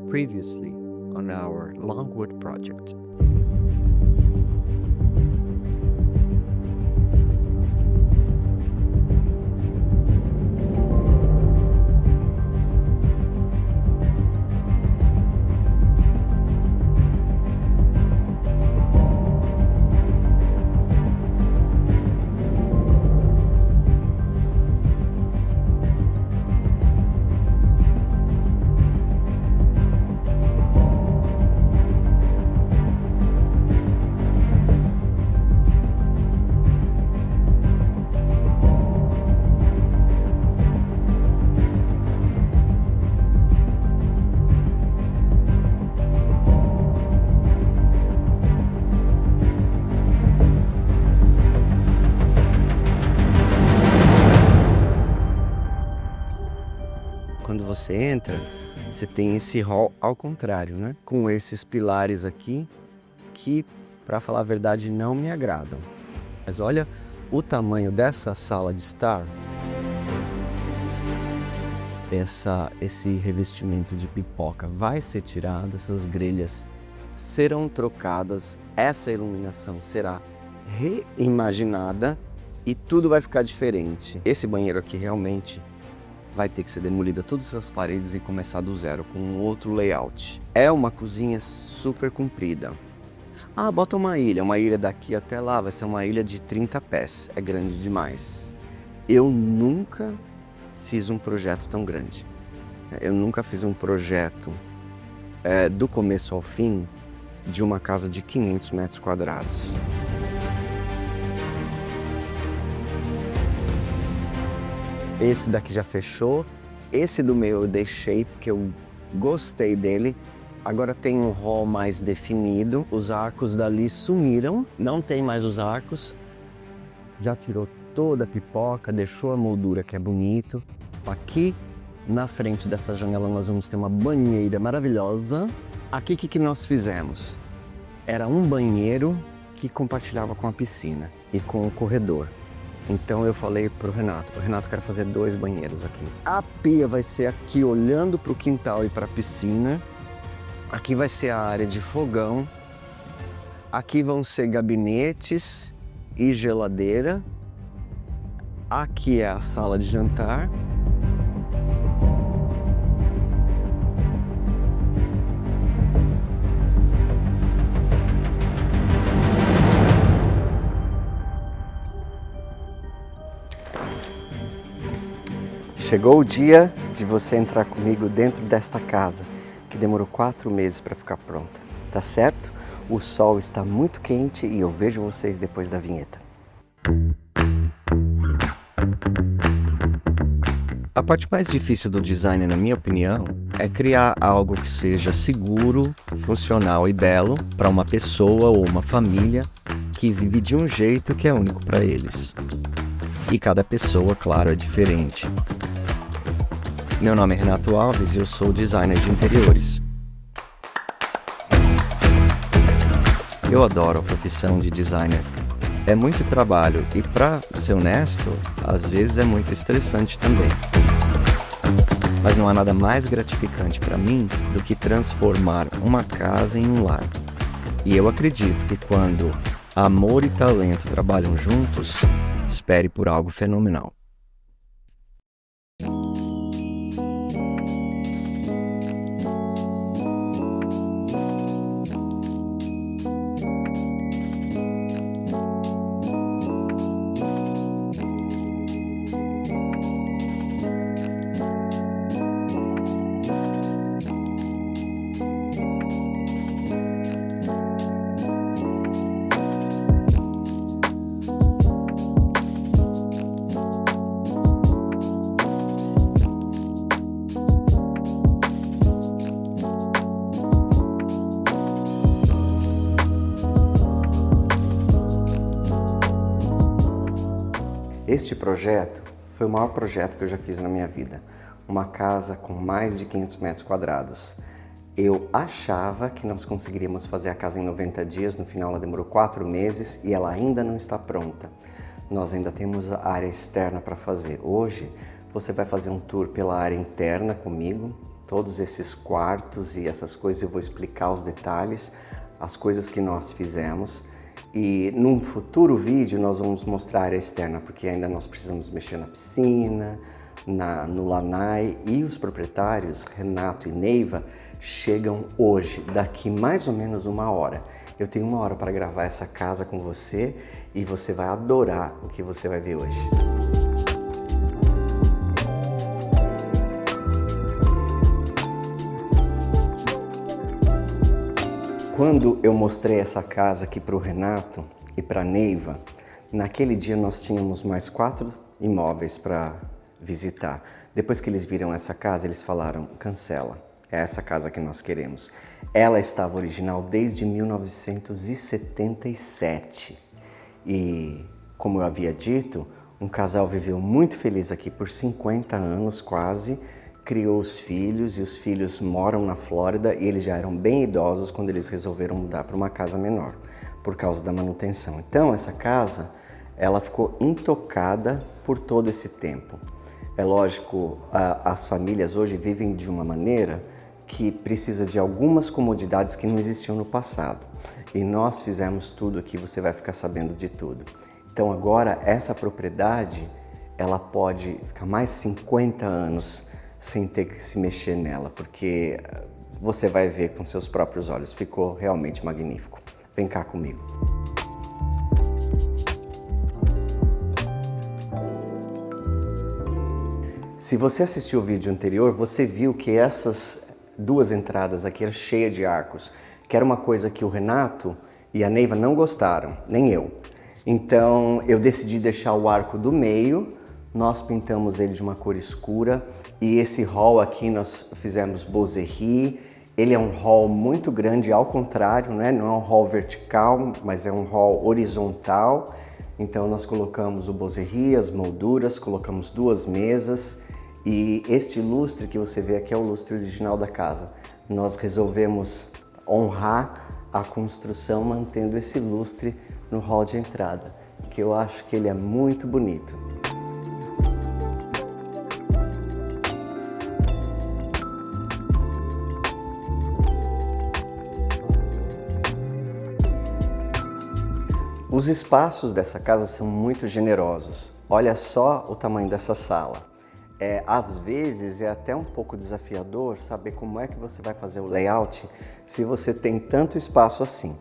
Previously on our Longwood project. Quando você entra, você tem esse hall ao contrário, né? Com esses pilares aqui, que, para falar a verdade, não me agradam. Mas olha o tamanho dessa sala de estar. Esse revestimento de pipoca vai ser tirado, essas grelhas serão trocadas, essa iluminação será reimaginada e tudo vai ficar diferente. Esse banheiro aqui realmente vai ter que ser demolida todas essas paredes e começar do zero com um outro layout. É uma cozinha super comprida. Ah, bota uma ilha daqui até lá vai ser uma ilha de 30 pés, é grande demais. Eu nunca fiz um projeto tão grande. Eu nunca fiz um projeto do começo ao fim de uma casa de 500 metros quadrados. Esse daqui já fechou, esse do meio eu deixei porque eu gostei dele. Agora tem um hall mais definido, os arcos dali sumiram, não tem mais os arcos. Já tirou toda a pipoca, deixou a moldura que é bonito. Aqui na frente dessa janela nós vamos ter uma banheira maravilhosa. Aqui o que nós fizemos? Era um banheiro que compartilhava com a piscina e com o corredor. Então eu falei pro Renato, quero fazer 2 banheiros aqui. A pia vai ser aqui olhando para o quintal e para a piscina. Aqui vai ser a área de fogão. Aqui vão ser gabinetes e geladeira. Aqui é a sala de jantar. Chegou o dia de você entrar comigo dentro desta casa, que demorou 4 meses para ficar pronta, tá certo? O sol está muito quente e eu vejo vocês depois da vinheta. A parte mais difícil do design, na minha opinião, é criar algo que seja seguro, funcional e belo para uma pessoa ou uma família que vive de um jeito que é único para eles. E cada pessoa, claro, é diferente. Meu nome é Renato Alves e eu sou designer de interiores. Eu adoro a profissão de designer. É muito trabalho e, para ser honesto, às vezes é muito estressante também. Mas não há nada mais gratificante para mim do que transformar uma casa em um lar. E eu acredito que quando amor e talento trabalham juntos, espere por algo fenomenal. Este projeto foi o maior projeto que eu já fiz na minha vida. Uma casa com mais de 500 metros quadrados. Eu achava que nós conseguiríamos fazer a casa em 90 dias, no final ela demorou 4 meses e ela ainda não está pronta. Nós ainda temos a área externa para fazer. Hoje você vai fazer um tour pela área interna comigo todos esses quartos e essas coisas. Eu vou explicar os detalhes, as coisas que nós fizemos. E num futuro vídeo nós vamos mostrar a área externa, porque ainda nós precisamos mexer na piscina, no lanai, e os proprietários, Renato e Neiva, chegam hoje, daqui mais ou menos 1 hora. Eu tenho 1 hora para gravar essa casa com você e você vai adorar o que você vai ver hoje. Quando eu mostrei essa casa aqui para o Renato e para a Neiva, naquele dia nós tínhamos mais 4 imóveis para visitar. Depois que eles viram essa casa, eles falaram, cancela, é essa casa que nós queremos. Ela estava original desde 1977 e, como eu havia dito, um casal viveu muito feliz aqui por 50 anos quase, criou os filhos e os filhos moram na Flórida e eles já eram bem idosos quando eles resolveram mudar para uma casa menor, por causa da manutenção. Então essa casa, ela ficou intocada por todo esse tempo. É lógico, as famílias hoje vivem de uma maneira que precisa de algumas comodidades que não existiam no passado. E nós fizemos tudo aqui, você vai ficar sabendo de tudo. Então agora essa propriedade, ela pode ficar mais 50 anos sem ter que se mexer nela, porque você vai ver com seus próprios olhos, ficou realmente magnífico. Vem cá comigo. Se você assistiu o vídeo anterior, você viu que essas 2 entradas aqui eram cheias de arcos, que era uma coisa que o Renato e a Neiva não gostaram, nem eu. Então eu decidi deixar o arco do meio. Nós pintamos ele de uma cor escura e esse hall aqui nós fizemos bozerie. Ele é um hall muito grande, ao contrário, né? Não é um hall vertical, mas é um hall horizontal. Então nós colocamos o bozerie, as molduras, colocamos 2 mesas e este lustre que você vê aqui é o lustre original da casa. Nós resolvemos honrar a construção mantendo esse lustre no hall de entrada, que eu acho que ele é muito bonito. Os espaços dessa casa são muito generosos. Olha só o tamanho dessa sala. Às vezes é até um pouco desafiador saber como é que você vai fazer o layout se você tem tanto espaço assim.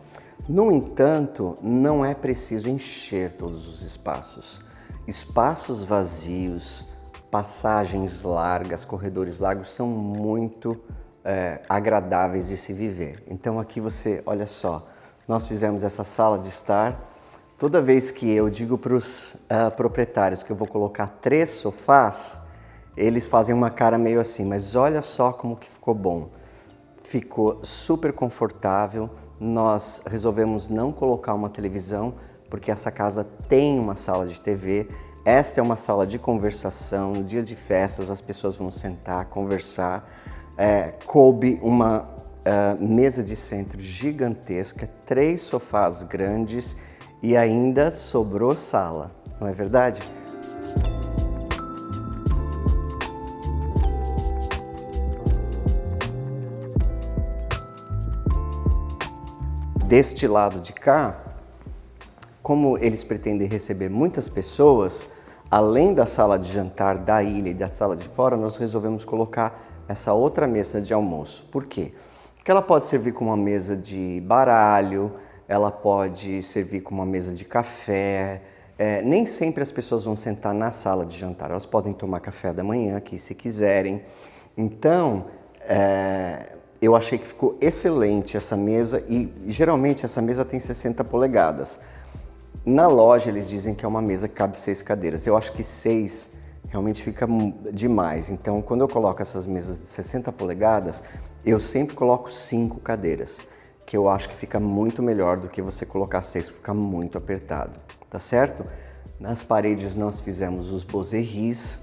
No entanto, não é preciso encher todos os espaços. Espaços vazios, passagens largas, corredores largos são muito agradáveis de se viver. Então aqui você, olha só, nós fizemos essa sala de estar. Toda vez que eu digo para os proprietários que eu vou colocar 3 sofás, eles fazem uma cara meio assim, mas olha só como que ficou bom. Ficou super confortável, nós resolvemos não colocar uma televisão, porque essa casa tem uma sala de TV, esta é uma sala de conversação, no dia de festas as pessoas vão sentar, conversar, coube uma mesa de centro gigantesca, 3 sofás grandes, e ainda sobrou sala, não é verdade? Deste lado de cá, como eles pretendem receber muitas pessoas, além da sala de jantar da ilha e da sala de fora, nós resolvemos colocar essa outra mesa de almoço. Por quê? Porque ela pode servir como uma mesa de baralho, ela pode servir como uma mesa de café. Nem sempre as pessoas vão sentar na sala de jantar, elas podem tomar café da manhã aqui se quiserem. Então, eu achei que ficou excelente essa mesa e geralmente essa mesa tem 60 polegadas. Na loja eles dizem que é uma mesa que cabe 6 cadeiras, eu acho que 6 realmente fica demais. Então, quando eu coloco essas mesas de 60 polegadas, eu sempre coloco 5 cadeiras. Que eu acho que fica muito melhor do que você colocar 6, fica muito apertado, tá certo? Nas paredes nós fizemos os bozeries.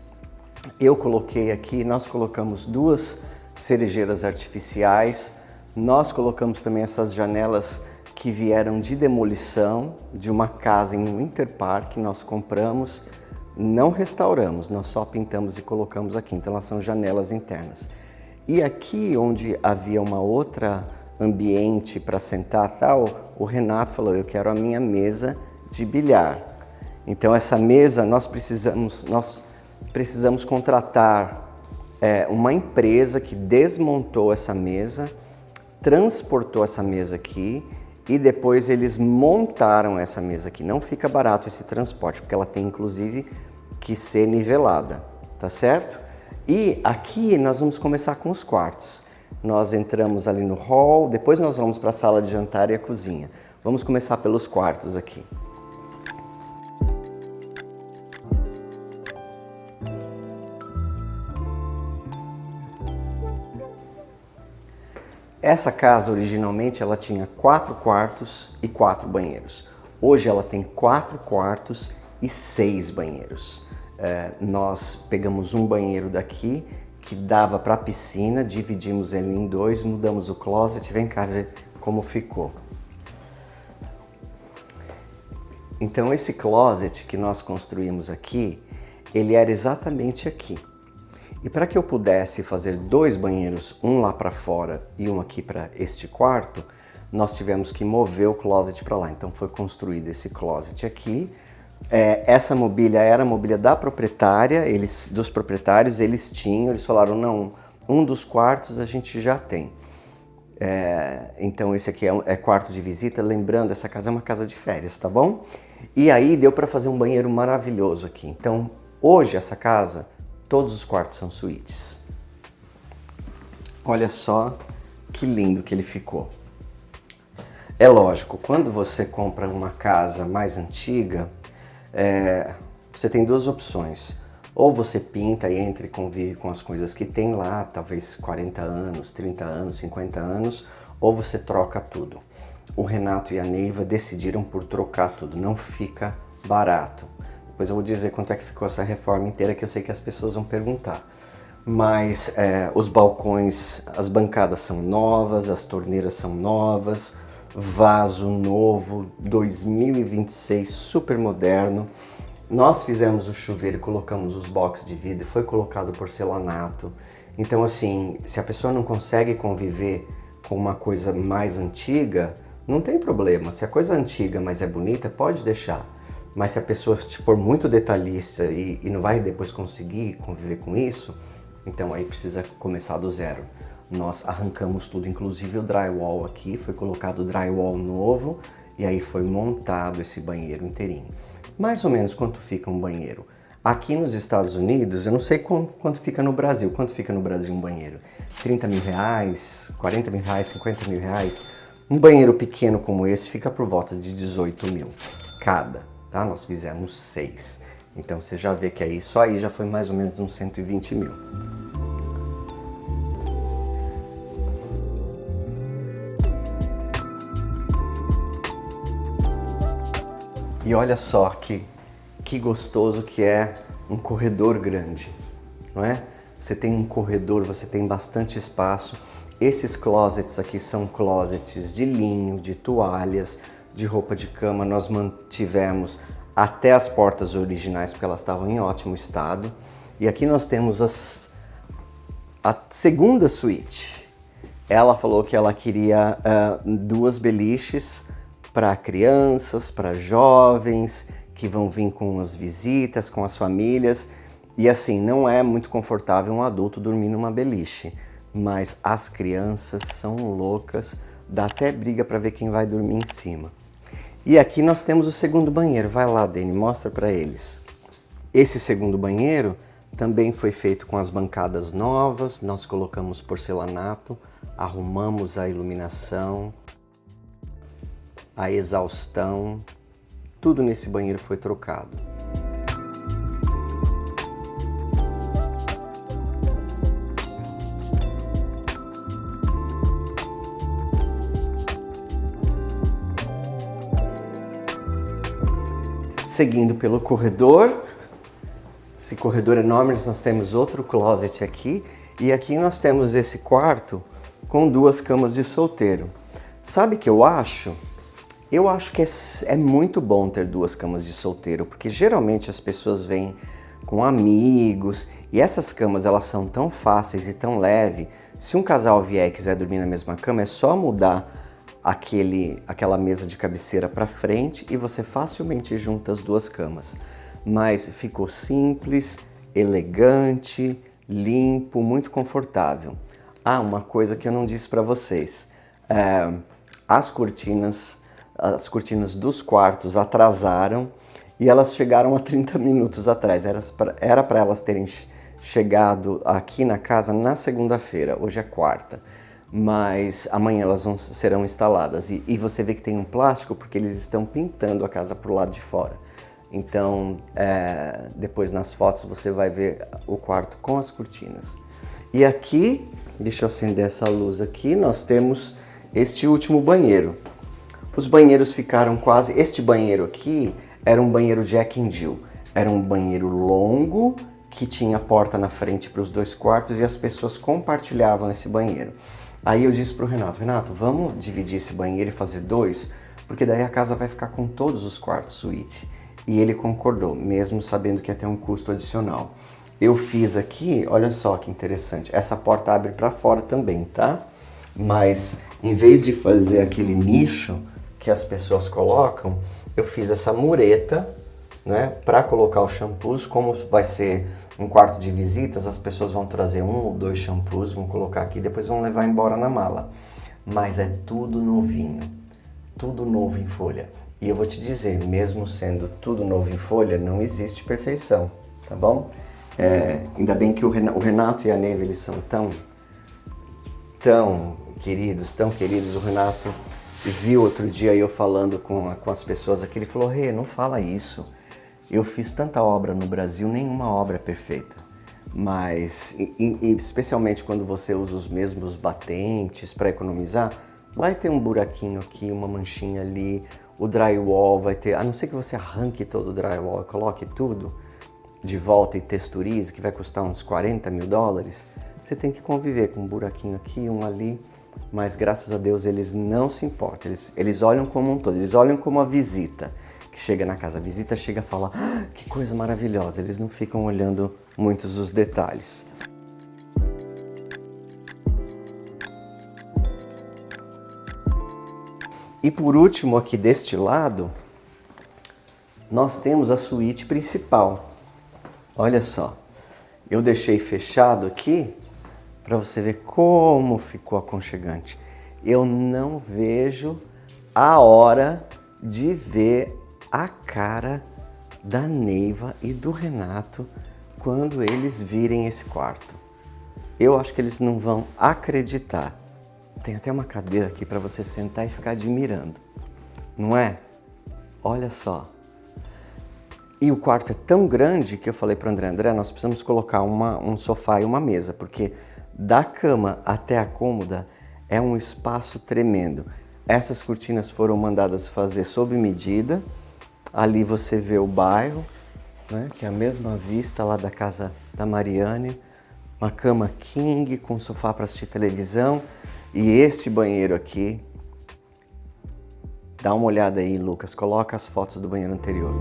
Eu coloquei aqui, nós colocamos 2 cerejeiras artificiais. Nós colocamos também essas janelas que vieram de demolição de uma casa em Winter Park que nós compramos. Não restauramos, nós só pintamos e colocamos aqui, então elas são janelas internas. E aqui onde havia uma outra ambiente para sentar tal, o Renato falou, eu quero a minha mesa de bilhar. Então essa mesa nós precisamos contratar uma empresa que desmontou essa mesa, transportou essa mesa aqui e depois eles montaram essa mesa aqui. Não fica barato esse transporte, porque ela tem inclusive que ser nivelada, tá certo? E aqui nós vamos começar com os quartos. Nós entramos ali no hall, depois nós vamos para a sala de jantar e a cozinha. Vamos começar pelos quartos aqui. Essa casa originalmente ela tinha 4 quartos e 4 banheiros. Hoje ela tem 4 quartos e 6 banheiros. Nós pegamos um banheiro daqui que dava para a piscina, dividimos ele em 2, mudamos o closet, vem cá ver como ficou. Então esse closet que nós construímos aqui, ele era exatamente aqui. E para que eu pudesse fazer 2 banheiros, um lá para fora e um aqui para este quarto, nós tivemos que mover o closet para lá. Então foi construído esse closet aqui. Essa mobília era a mobília da proprietária, dos proprietários, eles falaram, não, um dos quartos a gente já tem. Então esse aqui é quarto de visita, lembrando, essa casa é uma casa de férias, tá bom? E aí deu para fazer um banheiro maravilhoso aqui. Então hoje essa casa, todos os quartos são suítes. Olha só que lindo que ele ficou. É lógico, quando você compra uma casa mais antiga, você tem 2 opções. Ou você pinta e entra e convive com as coisas que tem lá, talvez 40 anos, 30 anos, 50 anos, ou você troca tudo. O Renato e a Neiva decidiram por trocar tudo, não fica barato. Depois eu vou dizer quanto é que ficou essa reforma inteira, que eu sei que as pessoas vão perguntar. Mas os balcões, as bancadas são novas, as torneiras são novas, vaso novo, 2026, super moderno. Nós fizemos o chuveiro e colocamos os boxes de vidro, foi colocado porcelanato. Então assim, se a pessoa não consegue conviver com uma coisa mais antiga, não tem problema. Se a coisa é antiga, mas é bonita, pode deixar. Mas se a pessoa for muito detalhista e não vai depois conseguir conviver com isso, então aí precisa começar do zero. Nós arrancamos tudo, inclusive o drywall aqui, foi colocado drywall novo e aí foi montado esse banheiro inteirinho. Mais ou menos quanto fica um banheiro? Aqui nos Estados Unidos, eu não sei quanto fica no Brasil. Quanto fica no Brasil um banheiro? 30 mil reais, 40 mil reais, 50 mil reais? Um banheiro pequeno como esse fica por volta de 18 mil cada, tá? Nós fizemos 6. Então você já vê que aí, só aí já foi mais ou menos uns 120 mil. E olha só que gostoso que é um corredor grande, não é? Você tem um corredor, você tem bastante espaço. Esses closets aqui são closets de linho, de toalhas, de roupa de cama. Nós mantivemos até as portas originais porque elas estavam em ótimo estado. E aqui nós temos a segunda suíte. Ela falou que ela queria 2 beliches para crianças, para jovens, que vão vir com as visitas, com as famílias. E assim, não é muito confortável um adulto dormir numa beliche, mas as crianças são loucas, dá até briga para ver quem vai dormir em cima. E aqui nós temos o segundo banheiro. Vai lá, Dani, mostra para eles. Esse segundo banheiro também foi feito com as bancadas novas, nós colocamos porcelanato, arrumamos a iluminação, a exaustão, tudo nesse banheiro foi trocado. Seguindo pelo corredor, esse corredor enorme, nós temos outro closet aqui, e aqui nós temos esse quarto com 2 camas de solteiro. Sabe o que eu acho? Eu acho que é muito bom ter 2 camas de solteiro, porque geralmente as pessoas vêm com amigos E essas camas, elas são tão fáceis e tão leves. Se um casal vier e quiser dormir na mesma cama, é só mudar aquela mesa de cabeceira para frente e você facilmente junta as duas camas. Mas ficou simples, elegante, limpo, muito confortável. Ah, uma coisa que eu não disse para vocês. As cortinas dos quartos atrasaram e elas chegaram a 30 minutos atrás. Era para elas terem chegado aqui na casa na segunda-feira, hoje é quarta, mas amanhã elas serão instaladas. E você vê que tem um plástico porque eles estão pintando a casa para o lado de fora. Então, depois nas fotos você vai ver o quarto com as cortinas. E aqui, deixa eu acender essa luz aqui, nós temos este último banheiro. Os banheiros ficaram quase... Este banheiro aqui era um banheiro Jack and Jill. Era um banheiro longo, que tinha porta na frente para os 2 quartos e as pessoas compartilhavam esse banheiro. Aí eu disse para o Renato, vamos dividir esse banheiro e fazer 2? Porque daí a casa vai ficar com todos os quartos suíte. E ele concordou, mesmo sabendo que ia ter um custo adicional. Eu fiz aqui, olha só que interessante, essa porta abre para fora também, tá? Mas em vez de fazer aquele nicho que as pessoas colocam, eu fiz essa mureta, né, para colocar os shampoos. Como vai ser um quarto de visitas, as pessoas vão trazer 1 ou 2 shampoos, vão colocar aqui e depois vão levar embora na mala. Mas é tudo novinho, tudo novo em folha. E eu vou te dizer, mesmo sendo tudo novo em folha, não existe perfeição, tá bom? Ainda bem que o Renato e a Neve, eles são tão queridos. O Renato viu outro dia eu falando com as pessoas aqui, ele falou, Rê, não fala isso. Eu fiz tanta obra no Brasil, nenhuma obra é perfeita. Mas, especialmente quando você usa os mesmos batentes para economizar, vai ter um buraquinho aqui, uma manchinha ali, o drywall vai ter, a não ser que você arranque todo o drywall e coloque tudo de volta e texturize, que vai custar uns 40 mil dólares, você tem que conviver com um buraquinho aqui, um ali, mas graças a Deus eles não se importam, eles olham como um todo, eles olham como a visita que chega na casa. A visita chega a falar, que coisa maravilhosa, eles não ficam olhando muitos os detalhes. E por último, aqui deste lado, nós temos a suíte principal. Olha só, eu deixei fechado aqui para você ver como ficou aconchegante. Eu não vejo a hora de ver a cara da Neiva e do Renato quando eles virem esse quarto. Eu acho que eles não vão acreditar. Tem até uma cadeira aqui para você sentar e ficar admirando, não é? Olha só. E o quarto é tão grande que eu falei para o André, nós precisamos colocar um sofá e uma mesa, porque da cama até a cômoda é um espaço tremendo. Essas cortinas foram mandadas fazer sob medida. Ali você vê o bairro, né, que é a mesma vista lá da casa da Mariane. Uma cama king com sofá para assistir televisão. E este banheiro aqui, dá uma olhada aí, Lucas, coloca as fotos do banheiro anterior.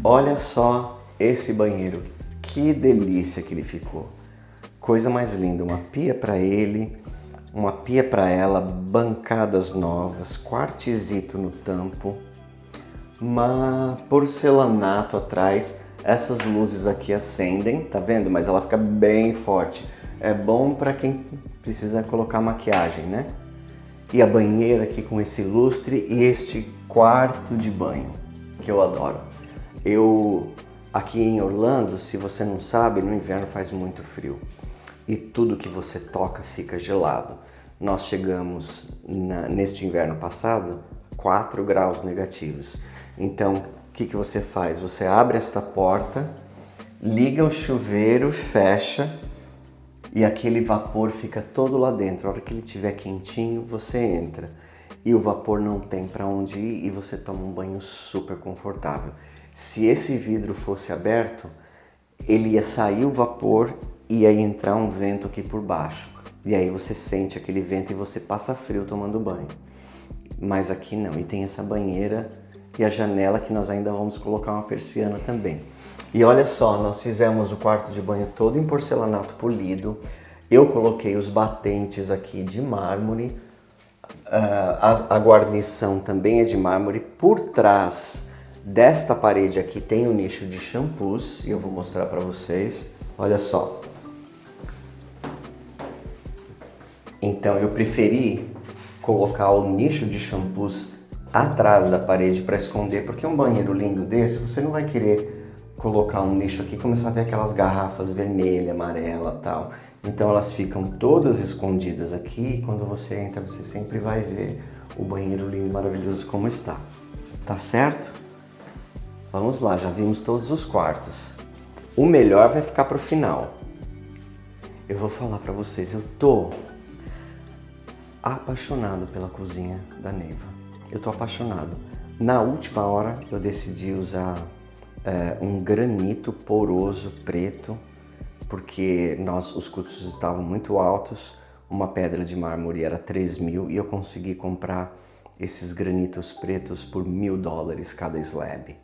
Olha só esse banheiro, que delícia que ele ficou. Coisa mais linda, uma pia para ele, uma pia para ela, bancadas novas, quartzito no tampo, uma porcelanato atrás. Essas luzes aqui acendem, tá vendo? Mas ela fica bem forte. É bom para quem precisa colocar maquiagem, né? E a banheira aqui com esse lustre e este quarto de banho, que eu adoro. Aqui em Orlando, se você não sabe, no inverno faz muito frio e tudo que você toca fica gelado. Nós chegamos, neste inverno passado, 4 graus negativos. Então, o que você faz? Você abre esta porta, liga o chuveiro, fecha e aquele vapor fica todo lá dentro. A hora que ele estiver quentinho, você entra. E o vapor não tem para onde ir e você toma um banho super confortável. Se esse vidro fosse aberto, ele ia sair o vapor e ia entrar um vento aqui por baixo. E aí você sente aquele vento e você passa frio tomando banho. Mas aqui não, e tem essa banheira e a janela que nós ainda vamos colocar uma persiana também. E olha só, nós fizemos o quarto de banho todo em porcelanato polido. Eu coloquei os batentes aqui de mármore. A guarnição também é de mármore. Por trás desta parede aqui tem um nicho de shampoos e eu vou mostrar para vocês. Olha só. Então eu preferi colocar o nicho de shampoos atrás da parede para esconder, porque um banheiro lindo desse, você não vai querer colocar um nicho aqui e começar a ver aquelas garrafas vermelha, amarela e tal. Então elas ficam todas escondidas aqui e quando você entra você sempre vai ver o banheiro lindo e maravilhoso como está. Tá certo? Vamos lá, já vimos todos os quartos. O melhor vai ficar para o final. Eu vou falar para vocês, eu tô apaixonado pela cozinha da Neiva. Eu tô apaixonado. Na última hora eu decidi usar um granito poroso preto, porque os custos estavam muito altos. Uma pedra de mármore era 3.000 e eu consegui comprar esses granitos pretos por $1.000 cada slab.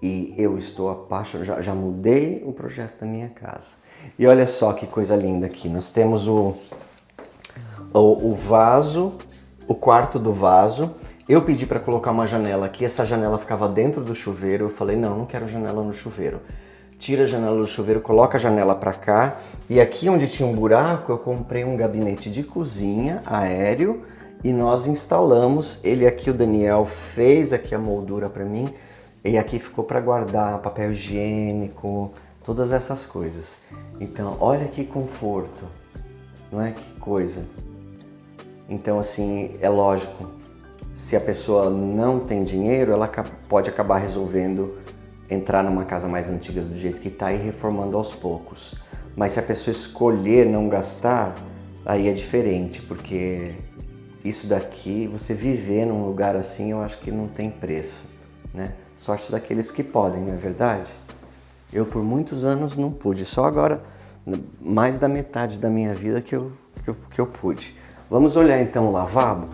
E eu estou apaixonado, já mudei o projeto da minha casa. E olha só que coisa linda aqui, nós temos o vaso, o quarto do vaso. Eu pedi para colocar uma janela aqui, essa janela ficava dentro do chuveiro. Eu falei, não quero janela no chuveiro. Tira a janela do chuveiro, coloca a janela para cá. E aqui onde tinha um buraco, eu comprei um gabinete de cozinha aéreo e nós instalamos ele aqui. O Daniel fez aqui a moldura para mim e aqui ficou para guardar papel higiênico, todas essas coisas. Então, olha que conforto, não é? Que coisa. Então, assim, é lógico, se a pessoa não tem dinheiro, ela pode acabar resolvendo entrar numa casa mais antiga do jeito que está e reformando aos poucos. Mas se a pessoa escolher não gastar, aí é diferente, porque isso daqui, você viver num lugar assim, eu acho que não tem preço, né? Sorte daqueles que podem, não é verdade? Eu por muitos anos não pude, só agora, mais da metade da minha vida que eu pude. Vamos olhar então o lavabo?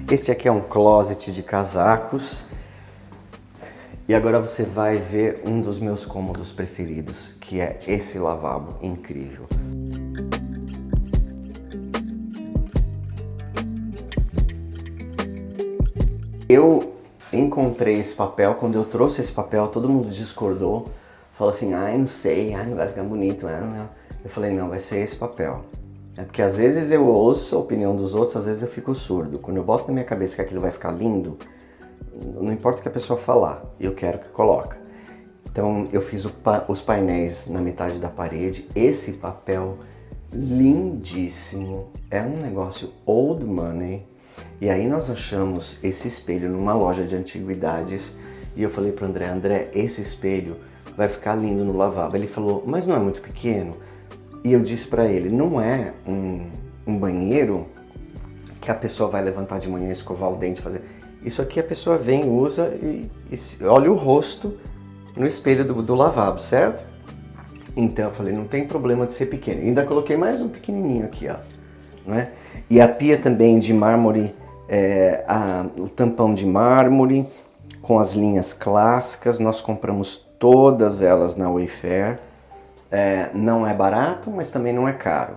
Este aqui é um closet de casacos. E agora você vai ver um dos meus cômodos preferidos, que é esse lavabo incrível. Eu encontrei esse papel, quando eu trouxe esse papel, todo mundo discordou. Falou assim, ai, não sei, ai, não vai ficar bonito. Não. Eu falei, não, vai ser esse papel. É porque às vezes eu ouço a opinião dos outros, às vezes eu fico surdo. Quando eu boto na minha cabeça que aquilo vai ficar lindo, não importa o que a pessoa falar, eu quero que coloque. Então eu fiz os painéis na metade da parede. Esse papel lindíssimo, é um negócio old money. E aí nós achamos esse espelho numa loja de antiguidades e eu falei para o André, esse espelho vai ficar lindo no lavabo. Ele falou, mas não é muito pequeno? E eu disse para ele, não é um banheiro que a pessoa vai levantar de manhã, escovar o dente, fazer... Isso aqui a pessoa vem, usa e olha o rosto no espelho do lavabo, certo? Então eu falei, não tem problema de ser pequeno. E ainda coloquei mais um pequenininho aqui, ó. Né? E a pia também de mármore, o tampão de mármore com as linhas clássicas. Nós compramos todas elas na Wayfair. Não é barato, mas também não é caro.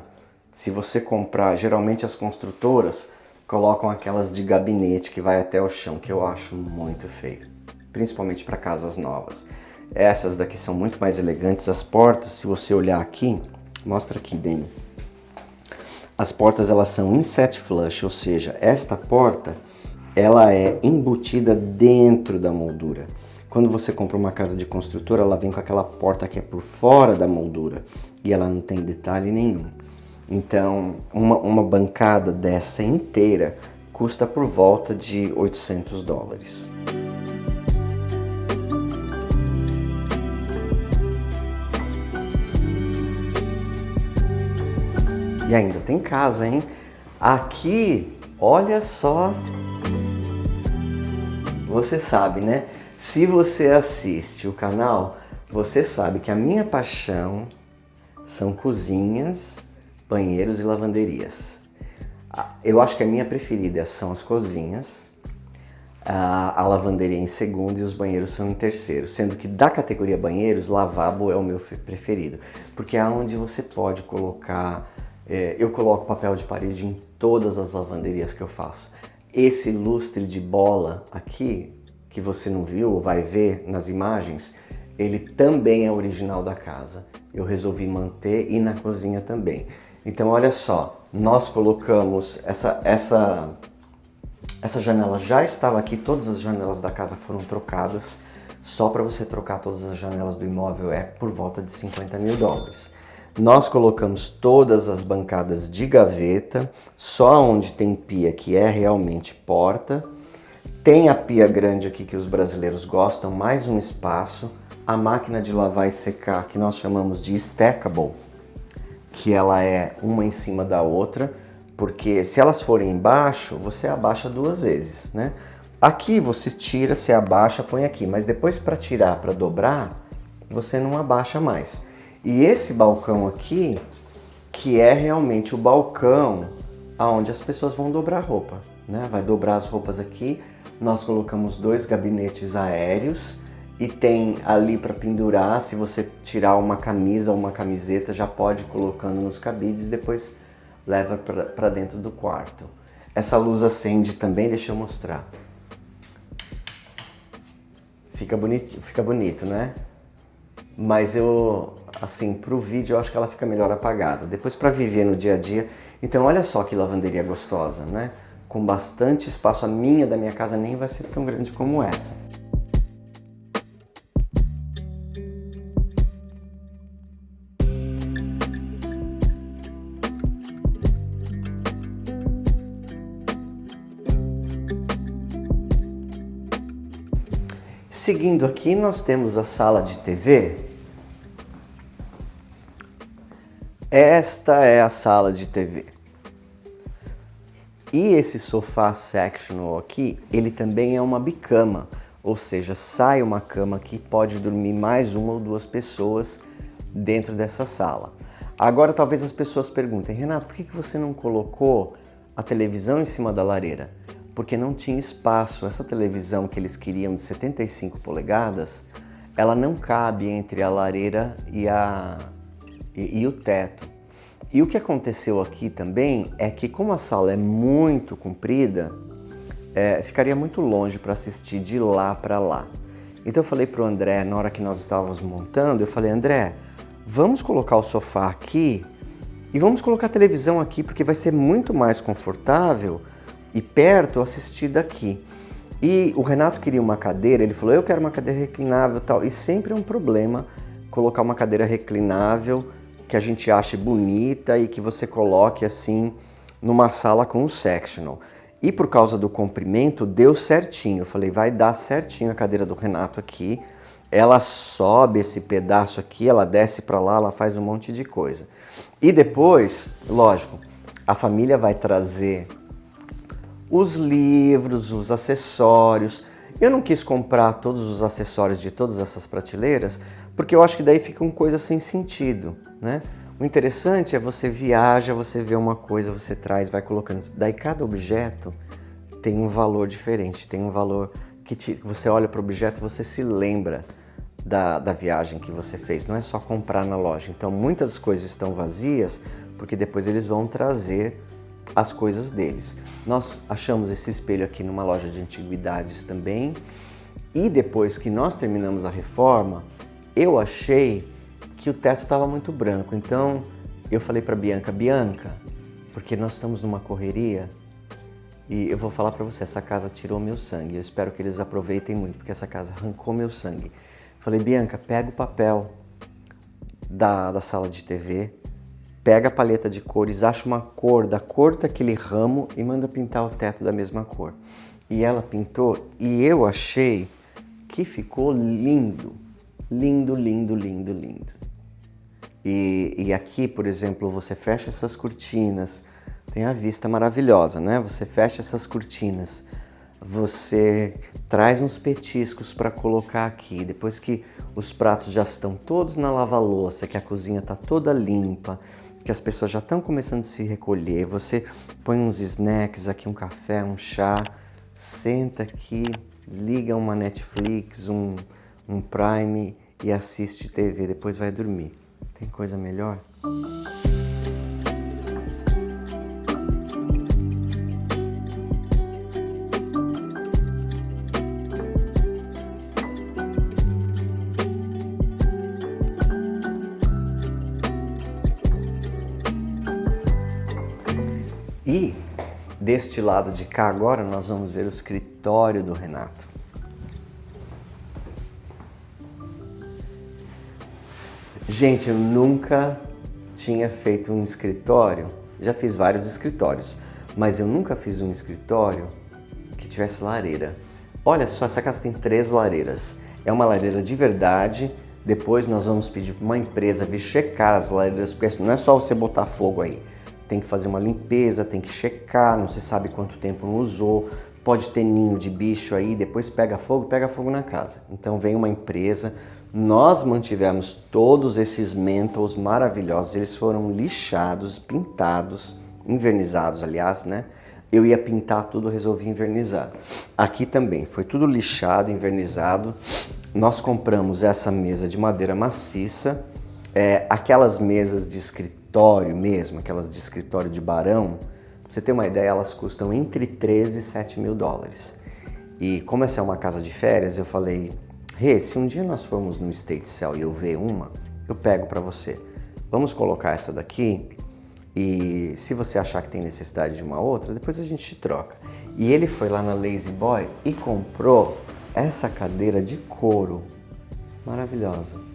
Se você comprar, geralmente as construtoras colocam aquelas de gabinete que vai até o chão, que eu acho muito feio, principalmente para casas novas. Essas daqui são muito mais elegantes. As portas, se você olhar aqui, mostra aqui, Dani. As portas elas são inset flush, ou seja, esta porta ela é embutida dentro da moldura. Quando você compra uma casa de construtora, ela vem com aquela porta que é por fora da moldura e ela não tem detalhe nenhum. Então, uma bancada dessa inteira custa por volta de $800. E ainda tem casa, hein? Aqui, olha só. Você sabe, né? Se você assiste o canal, você sabe que a minha paixão são cozinhas, banheiros e lavanderias. Eu acho que a minha preferida são as cozinhas, a lavanderia em segundo e os banheiros são em terceiro. Sendo que da categoria banheiros, lavabo é o meu preferido. Porque é onde você pode colocar... eu coloco papel de parede em todas as lavanderias que eu faço. Esse lustre de bola aqui, que você não viu ou vai ver nas imagens, ele também é original da casa. Eu resolvi manter e na cozinha também. Então olha só, nós colocamos essa janela já estava aqui, todas as janelas da casa foram trocadas. Só para você trocar todas as janelas do imóvel é por volta de $50 mil. Nós colocamos todas as bancadas de gaveta, só onde tem pia que é realmente porta. Tem a pia grande aqui que os brasileiros gostam, mais um espaço. A máquina de lavar e secar que nós chamamos de stackable, que ela é uma em cima da outra, porque se elas forem embaixo, você abaixa duas vezes, né? Aqui você tira, você abaixa, põe aqui, mas depois para tirar, para dobrar, você não abaixa mais. E esse balcão aqui, que é realmente o balcão aonde as pessoas vão dobrar roupa, né? Vai dobrar as roupas aqui. Nós colocamos 2 gabinetes aéreos e tem ali para pendurar. Se você tirar uma camisa ou uma camiseta, já pode ir colocando nos cabides, depois leva para dentro do quarto. Essa luz acende também, deixa eu mostrar. Fica bonito, né? Mas eu, assim, pro vídeo eu acho que ela fica melhor apagada. Depois para viver no dia a dia. Então olha só que lavanderia gostosa, né? Com bastante espaço. A minha da minha casa nem vai ser tão grande como essa. Seguindo aqui, nós temos a sala de TV. Esta é a sala de TV. E esse sofá sectional aqui, ele também é uma bicama. Ou seja, sai uma cama que pode dormir mais uma ou duas pessoas dentro dessa sala. Agora talvez as pessoas perguntem, Renato, por que você não colocou a televisão em cima da lareira? Porque não tinha espaço. Essa televisão que eles queriam de 75 polegadas, ela não cabe entre a lareira e o teto. E o que aconteceu aqui também é que como a sala é muito comprida, ficaria muito longe para assistir de lá para lá. Então eu falei para o André, na hora que nós estávamos montando, eu falei, André, vamos colocar o sofá aqui e vamos colocar a televisão aqui, porque vai ser muito mais confortável e perto assistir daqui. E o Renato queria uma cadeira, ele falou, eu quero uma cadeira reclinável e tal. E sempre é um problema colocar uma cadeira reclinável que a gente ache bonita e que você coloque assim numa sala com um sectional. E por causa do comprimento, deu certinho. Eu falei, vai dar certinho a cadeira do Renato aqui. Ela sobe esse pedaço aqui, ela desce para lá, ela faz um monte de coisa. E depois, lógico, a família vai trazer os livros, os acessórios. Eu não quis comprar todos os acessórios de todas essas prateleiras, porque eu acho que daí ficam coisas sem sentido, né? O interessante é você viaja, você vê uma coisa, você traz, vai colocando. Daí cada objeto tem um valor diferente, tem um valor que você olha para o objeto e você se lembra da viagem que você fez. Não é só comprar na loja. Então muitas coisas estão vazias, porque depois eles vão trazer as coisas deles. Nós achamos esse espelho aqui numa loja de antiguidades também. E depois que nós terminamos a reforma, eu achei que o teto estava muito branco. Então eu falei para Bianca, porque nós estamos numa correria, E eu vou falar pra você, essa casa tirou meu sangue. Eu espero que eles aproveitem muito, porque essa casa arrancou meu sangue. Falei, Bianca, pega o papel da sala de TV, pega a paleta de cores, acha uma cor da cor daquele ramo e manda pintar o teto da mesma cor. E ela pintou e eu achei que ficou lindo. Lindo, lindo, lindo, lindo. E aqui, por exemplo, você fecha essas cortinas, tem a vista maravilhosa, né? Você fecha essas cortinas, você traz uns petiscos para colocar aqui. Depois que os pratos já estão todos na lava-louça, que a cozinha está toda limpa, que as pessoas já estão começando a se recolher, você põe uns snacks aqui, um café, um chá, senta aqui, liga uma Netflix, um Prime e assiste TV, depois vai dormir. Tem coisa melhor? E deste lado de cá agora nós vamos ver o escritório do Renato. Gente, eu nunca tinha feito um escritório, já fiz vários escritórios, mas eu nunca fiz um escritório que tivesse lareira. Olha só, essa casa tem 3 lareiras. É uma lareira de verdade. Depois nós vamos pedir para uma empresa vir checar as lareiras, porque não é só você botar fogo aí. Tem que fazer uma limpeza, tem que checar, não se sabe quanto tempo não usou, pode ter ninho de bicho aí, depois pega fogo na casa. Então vem uma empresa, nós mantivemos todos esses menthols maravilhosos, eles foram lixados, pintados, envernizados aliás, né? Eu ia pintar tudo, resolvi invernizar. Aqui também, foi tudo lixado, invernizado. Nós compramos essa mesa de madeira maciça, aquelas mesas de escritório mesmo, aquelas de escritório de barão, pra você ter uma ideia, elas custam entre 13 e 7 mil dólares. E como essa é uma casa de férias, eu falei, Rê, se um dia nós formos no Estate Sale e eu ver uma, eu pego pra você. Vamos colocar essa daqui e se você achar que tem necessidade de uma outra, depois a gente troca. E ele foi lá na Lazy Boy e comprou essa cadeira de couro, maravilhosa.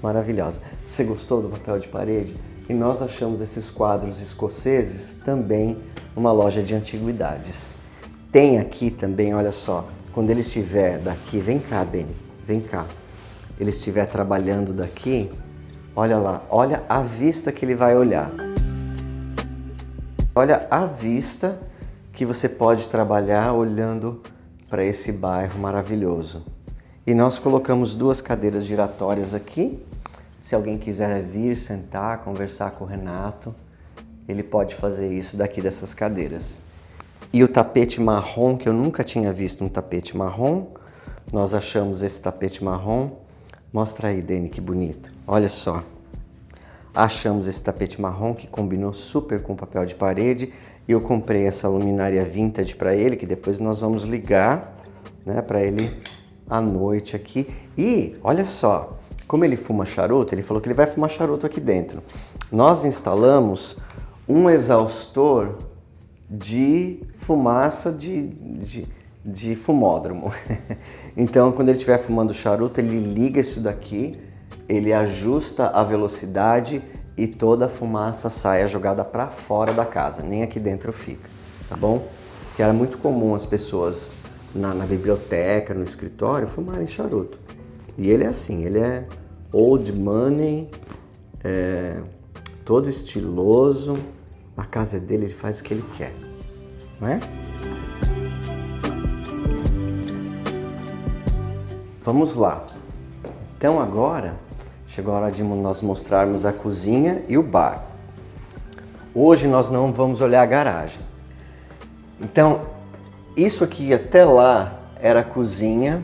Maravilhosa. Você gostou do papel de parede? E nós achamos esses quadros escoceses também numa loja de antiguidades. Tem aqui também, olha só, quando ele estiver daqui, vem cá, Dani, vem cá. Ele estiver trabalhando daqui, olha lá, olha a vista que ele vai olhar. Olha a vista que você pode trabalhar olhando para esse bairro maravilhoso. E nós colocamos 2 cadeiras giratórias aqui. Se alguém quiser vir, sentar, conversar com o Renato, ele pode fazer isso daqui dessas cadeiras. E o tapete marrom, que eu nunca tinha visto um tapete marrom, nós achamos esse tapete marrom. Mostra aí, Dani, que bonito. Olha só. Achamos esse tapete marrom que combinou super com o papel de parede. E eu comprei essa luminária vintage para ele, que depois nós vamos ligar, né, para ele à noite aqui. E olha só, como ele fuma charuto, ele falou que ele vai fumar charuto aqui dentro. Nós instalamos um exaustor de fumaça de fumódromo. Então, quando ele estiver fumando charuto, ele liga isso daqui, ele ajusta a velocidade e toda a fumaça sai jogada para fora da casa, nem aqui dentro fica, tá bom? Que era muito comum as pessoas na biblioteca, no escritório, fumarem charuto. E ele é assim, ele é old money, todo estiloso, a casa dele, ele faz o que ele quer, não é? Vamos lá. Então agora chegou a hora de nós mostrarmos a cozinha e o bar. Hoje nós não vamos olhar a garagem. Então, isso aqui até lá era a cozinha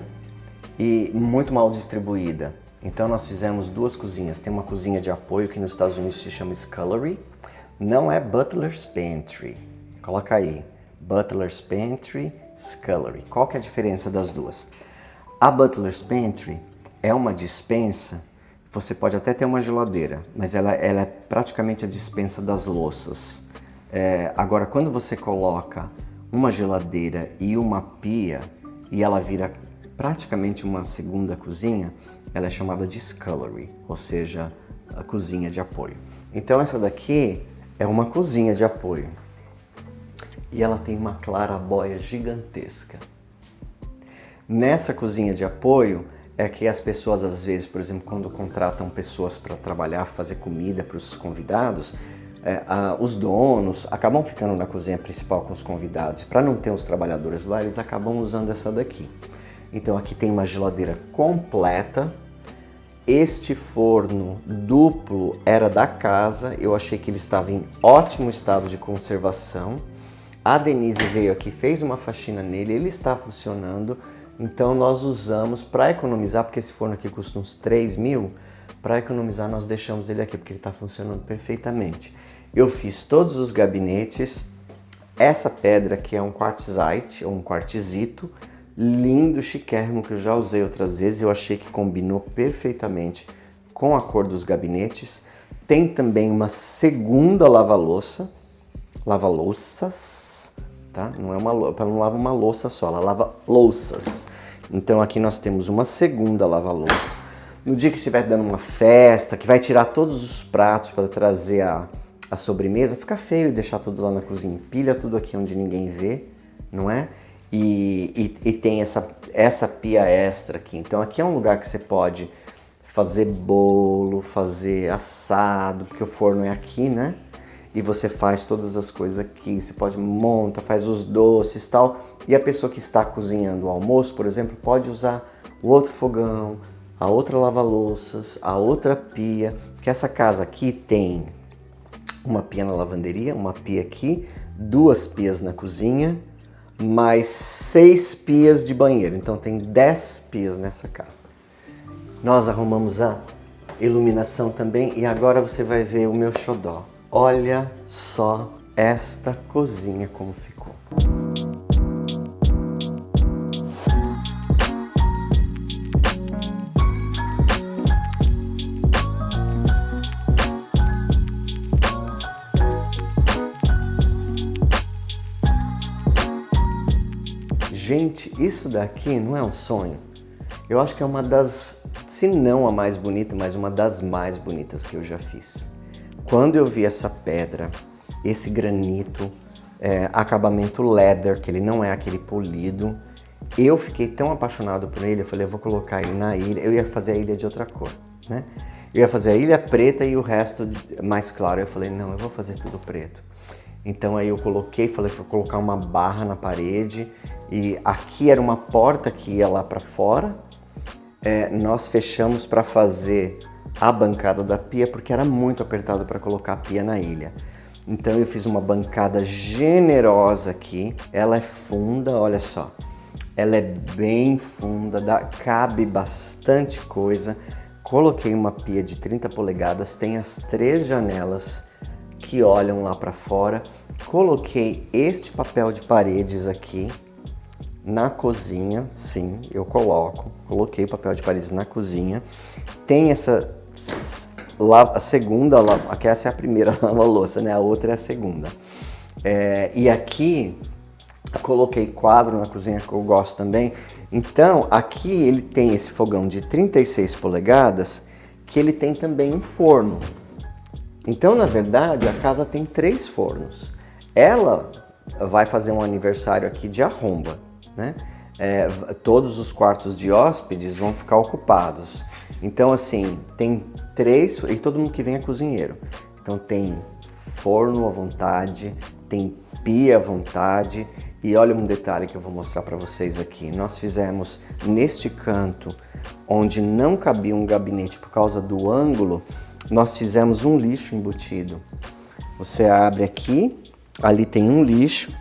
e muito mal distribuída. Então nós fizemos 2 cozinhas. Tem uma cozinha de apoio que nos Estados Unidos se chama Scullery. Não é Butler's Pantry. Coloca aí. Butler's Pantry, Scullery. Qual que é a diferença das duas? A Butler's Pantry é uma despensa. Você pode até ter uma geladeira, mas ela é praticamente a despensa das louças. Agora, quando você coloca uma geladeira e uma pia e ela vira praticamente uma segunda cozinha, ela é chamada de scullery, ou seja, a cozinha de apoio. Então essa daqui é uma cozinha de apoio e ela tem uma clarabóia gigantesca. Nessa cozinha de apoio é que as pessoas às vezes, por exemplo, quando contratam pessoas para trabalhar, fazer comida para os convidados, os donos acabam ficando na cozinha principal com os convidados. Para não ter os trabalhadores lá, eles acabam usando essa daqui. Então aqui tem uma geladeira completa. Este forno duplo era da casa, eu achei que ele estava em ótimo estado de conservação. A Denise veio aqui, fez uma faxina nele, ele está funcionando. Então nós usamos para economizar, porque esse forno aqui custa uns 3 mil, para economizar nós deixamos ele aqui, porque ele está funcionando perfeitamente. Eu fiz todos os gabinetes. Essa pedra aqui é um quartzite, ou um quartzito, lindo, chiquérrimo, que eu já usei outras vezes. Eu achei que combinou perfeitamente com a cor dos gabinetes. Tem também uma segunda lava-louças, tá? Não lava uma louça só, ela lava louças. Então aqui nós temos uma segunda lava-louças. No dia que estiver dando uma festa, que vai tirar todos os pratos para trazer a sobremesa, fica feio deixar tudo lá na cozinha. Empilha tudo aqui onde ninguém vê, não é? E tem essa pia extra aqui. Então aqui é um lugar que você pode fazer bolo, fazer assado, porque o forno é aqui, né? E você faz todas as coisas aqui. Você pode montar, faz os doces e tal. E a pessoa que está cozinhando o almoço, por exemplo, pode usar o outro fogão, a outra lava-louças, a outra pia. Que essa casa aqui tem uma pia na lavanderia, uma pia aqui, 2 pias na cozinha, mais 6 pias de banheiro. Então tem 10 pias nessa casa. Nós arrumamos a iluminação também e agora você vai ver o meu xodó. Olha só esta cozinha como ficou. Gente, isso daqui não é um sonho? Eu acho que é uma das, se não a mais bonita, mas uma das mais bonitas que eu já fiz. Quando eu vi essa pedra, esse granito, acabamento leather, que ele não é aquele polido, eu fiquei tão apaixonado por ele, eu falei, eu vou colocar ele na ilha. Eu ia fazer a ilha de outra cor, né? Eu ia fazer a ilha preta e o resto mais claro. Eu falei, não, eu vou fazer tudo preto. Então aí eu coloquei, falei, vou colocar uma barra na parede e aqui era uma porta que ia lá para fora. Nós fechamos para fazer a bancada da pia porque era muito apertado para colocar a pia na ilha. Então eu fiz uma bancada generosa aqui, ela é funda, olha só. Ela é bem funda, cabe bastante coisa. Coloquei uma pia de 30 polegadas, tem as 3 janelas que olham lá para fora. Coloquei este papel de paredes aqui na cozinha, sim, eu coloquei papel de paredes na cozinha. Tem essa a segunda, aqui essa é a primeira lava-louça, né? A outra é a segunda. E aqui coloquei quadro na cozinha que eu gosto também. Então aqui ele tem esse fogão de 36 polegadas que ele tem também um forno. Então, na verdade, a casa tem 3 fornos. Ela vai fazer um aniversário aqui de arromba, né? Todos os quartos de hóspedes vão ficar ocupados. Então, assim, tem 3, e todo mundo que vem é cozinheiro. Então tem forno à vontade, tem pia à vontade. E olha um detalhe que eu vou mostrar para vocês aqui. Nós fizemos neste canto, onde não cabia um gabinete por causa do ângulo, nós fizemos um lixo embutido. Você abre aqui, ali tem um lixo,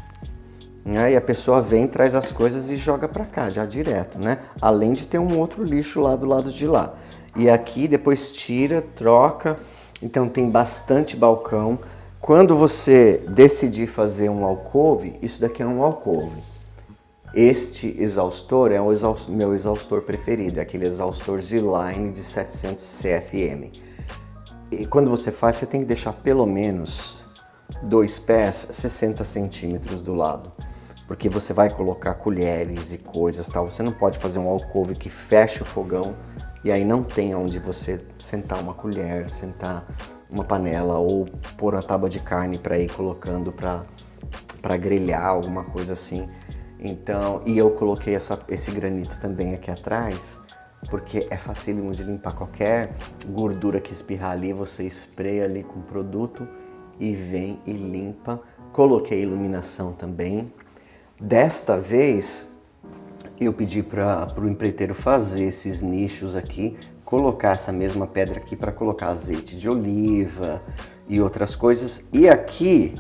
né? E a pessoa vem, traz as coisas e joga para cá, já direto, né? Além de ter um outro lixo lá do lado de lá. E aqui depois tira, troca, então tem bastante balcão. Quando você decidir fazer um alcove, isso daqui é um alcove. Este exaustor é o meu exaustor preferido, é aquele exaustor Z-Line de 700 CFM. E quando você faz, você tem que deixar pelo menos 2 pés, 60 centímetros do lado. Porque você vai colocar colheres e coisas, tal. Você não pode fazer um alcove que feche o fogão e aí não tem onde você sentar uma colher, sentar uma panela ou pôr a tábua de carne para ir colocando para grelhar, alguma coisa assim. Então, e eu coloquei esse granito também aqui atrás, porque é facílimo de limpar. Qualquer gordura que espirrar ali, você espreia ali com o produto e vem e limpa. Coloquei iluminação também. Desta vez, eu pedi para o empreiteiro fazer esses nichos aqui, colocar essa mesma pedra aqui para colocar azeite de oliva e outras coisas. E aqui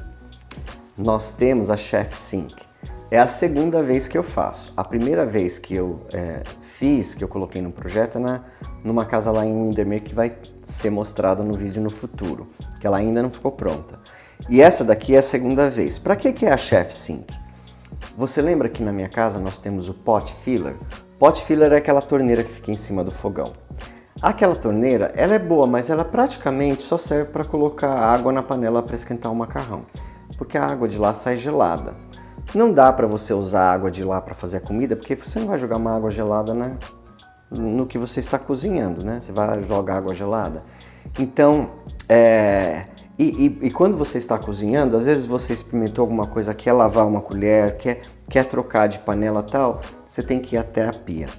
nós temos a Chef Sink. É a segunda vez que eu faço. A primeira vez que eu fiz, que eu coloquei no projeto, é numa casa lá em Windermere que vai ser mostrada no vídeo no futuro, que ela ainda não ficou pronta. E essa daqui é a segunda vez. Para que é a Chef Sink? Você lembra que na minha casa nós temos o pot filler? Pot filler é aquela torneira que fica em cima do fogão. Aquela torneira, ela é boa, mas ela praticamente só serve para colocar água na panela para esquentar o macarrão, porque a água de lá sai gelada. Não dá para você usar a água de lá para fazer a comida, porque você não vai jogar uma água gelada no que você está cozinhando, né? Você vai jogar água gelada. Então, quando você está cozinhando, às vezes você experimentou alguma coisa, quer lavar uma colher, quer trocar de panela e tal, você tem que ir até a pia.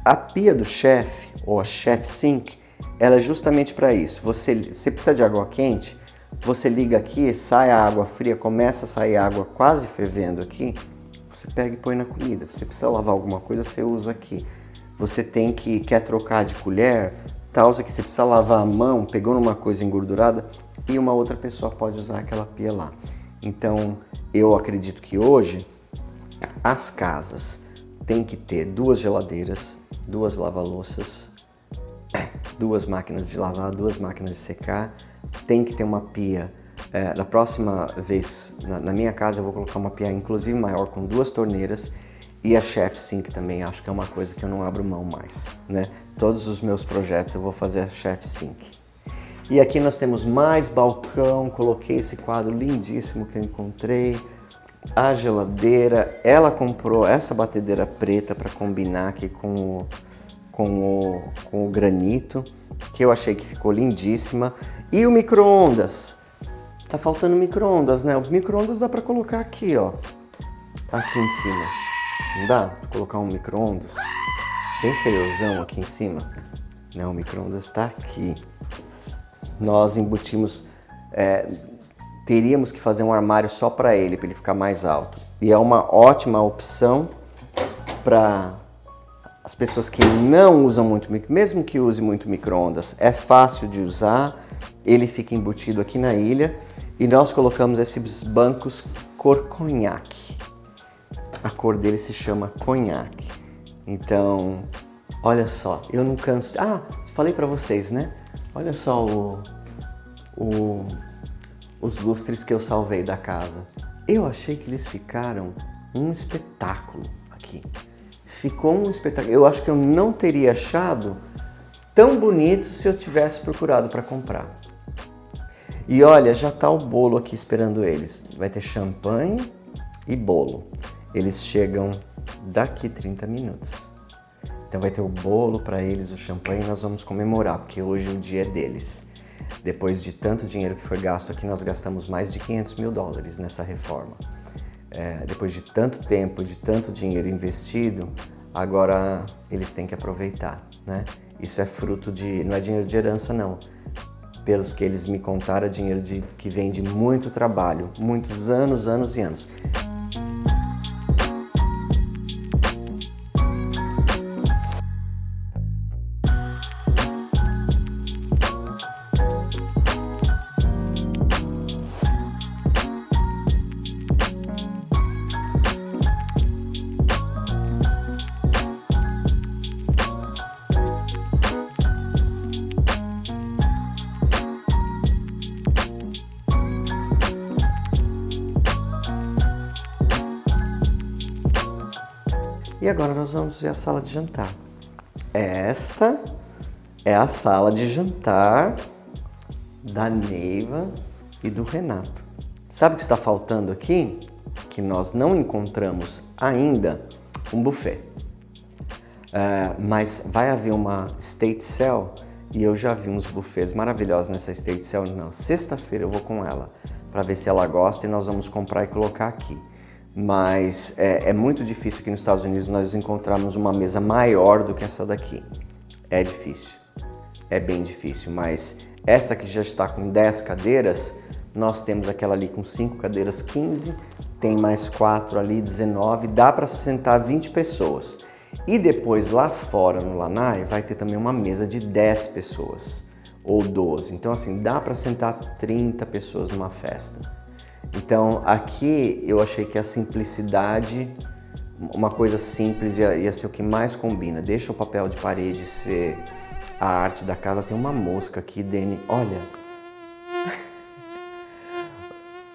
A pia do chef, ou a Chef Sink, ela é justamente para isso. Você precisa de água quente, você liga aqui, sai a água fria, começa a sair a água quase fervendo aqui, você pega e põe na comida. Você precisa lavar alguma coisa, você usa aqui. Você quer trocar de colher, tá, usa aqui. Você precisa lavar a mão, pegou numa coisa engordurada, e uma outra pessoa pode usar aquela pia lá. Então, eu acredito que hoje as casas têm que ter 2 geladeiras, 2 lava-louças, 2 máquinas de lavar, 2 máquinas de secar, tem que ter uma pia. Na próxima vez, na minha casa, eu vou colocar uma pia inclusive maior, com 2 torneiras, e a Chef Sink também, acho que é uma coisa que eu não abro mão mais, né? Todos os meus projetos eu vou fazer a Chef Sink. E aqui nós temos mais balcão, coloquei esse quadro lindíssimo que eu encontrei, a geladeira. Ela comprou essa batedeira preta para combinar aqui com o granito, que eu achei que ficou lindíssima. E o micro-ondas, tá faltando micro-ondas, né? O micro-ondas dá para colocar aqui, ó, aqui em cima. Não dá para colocar um micro-ondas bem feiozão aqui em cima? Não, o micro-ondas tá aqui. Nós embutimos, teríamos que fazer um armário só para ele ficar mais alto. E é uma ótima opção para as pessoas que não usam muito, mesmo que use muito micro-ondas. É fácil de usar, ele fica embutido aqui na ilha e nós colocamos esses bancos cor conhaque. A cor dele se chama conhaque. Então, olha só, eu não canso. Falei para vocês, né? Olha só os lustres que eu salvei da casa. Eu achei que eles ficaram um espetáculo aqui. Ficou um espetáculo. Eu acho que eu não teria achado tão bonito se eu tivesse procurado para comprar. E olha, já tá o bolo aqui esperando eles. Vai ter champanhe e bolo. Eles chegam daqui 30 minutos. Então vai ter o bolo para eles, o champanhe, e nós vamos comemorar, porque hoje o dia é deles. Depois de tanto dinheiro que foi gasto aqui, nós gastamos mais de $500 mil nessa reforma. Depois de tanto tempo, de tanto dinheiro investido, agora eles têm que aproveitar, né? Isso é fruto não é dinheiro de herança não. Pelos que eles me contaram, é dinheiro que vem de muito trabalho, muitos anos e anos. E agora nós vamos ver a sala de jantar. Esta é a sala de jantar da Neiva e do Renato. Sabe o que está faltando aqui? Que nós não encontramos ainda um buffet. Mas vai haver uma State Sale e eu já vi uns buffets maravilhosos nessa State Sale. Na sexta-feira eu vou com ela para ver se ela gosta e nós vamos comprar e colocar aqui. Mas é muito difícil aqui nos Estados Unidos nós encontrarmos uma mesa maior do que essa daqui. É difícil, é bem difícil, mas essa que já está com 10 cadeiras, nós temos aquela ali com 5 cadeiras, 15, tem mais 4 ali, 19, dá para sentar 20 pessoas. E depois lá fora no Lanai vai ter também uma mesa de 10 pessoas, ou 12. Então assim, dá para sentar 30 pessoas numa festa. Então aqui eu achei que a simplicidade, uma coisa simples ia ser o que mais combina. Deixa o papel de parede ser a arte da casa. Tem uma mosca aqui, Dani, olha.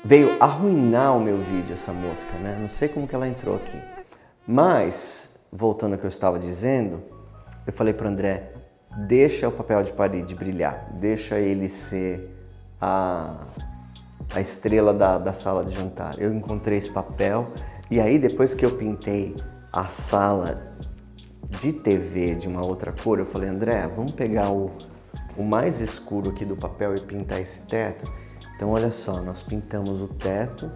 Veio arruinar o meu vídeo essa mosca, né? Não sei como que ela entrou aqui. Mas, voltando ao que eu estava dizendo, eu falei para o André, deixa o papel de parede brilhar, deixa ele ser a estrela da sala de jantar. Eu encontrei esse papel e aí depois que eu pintei a sala de TV de uma outra cor, eu falei, André, vamos pegar o mais escuro aqui do papel e pintar esse teto? Então olha só, nós pintamos o teto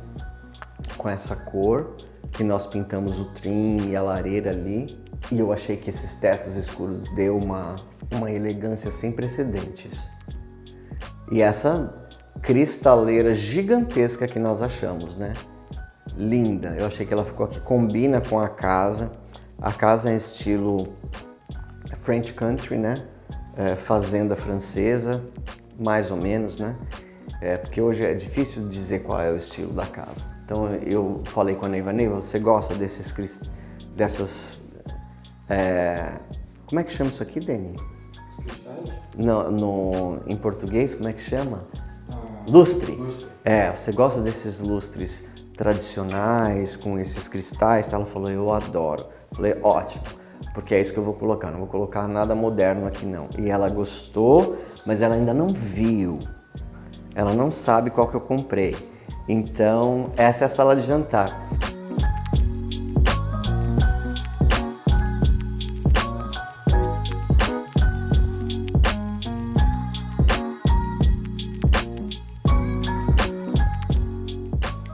com essa cor, que nós pintamos o trim e a lareira ali, e eu achei que esses tetos escuros deu uma elegância sem precedentes. E essa cristaleira gigantesca que nós achamos, né? Linda, eu achei que ela ficou aqui, combina com a casa é estilo French Country, né? Fazenda francesa, mais ou menos, né? Porque hoje é difícil dizer qual é o estilo da casa. Então eu falei com a Neiva, você gosta dessas... como é que chama isso aqui, Dani? Em português, como é que chama? Lustre. Você gosta desses lustres tradicionais, com esses cristais? Ela falou, eu adoro. Eu falei, ótimo, porque é isso que eu vou colocar, não vou colocar nada moderno aqui não. E ela gostou, mas ela ainda não viu. Ela não sabe qual que eu comprei. Então, essa é a sala de jantar.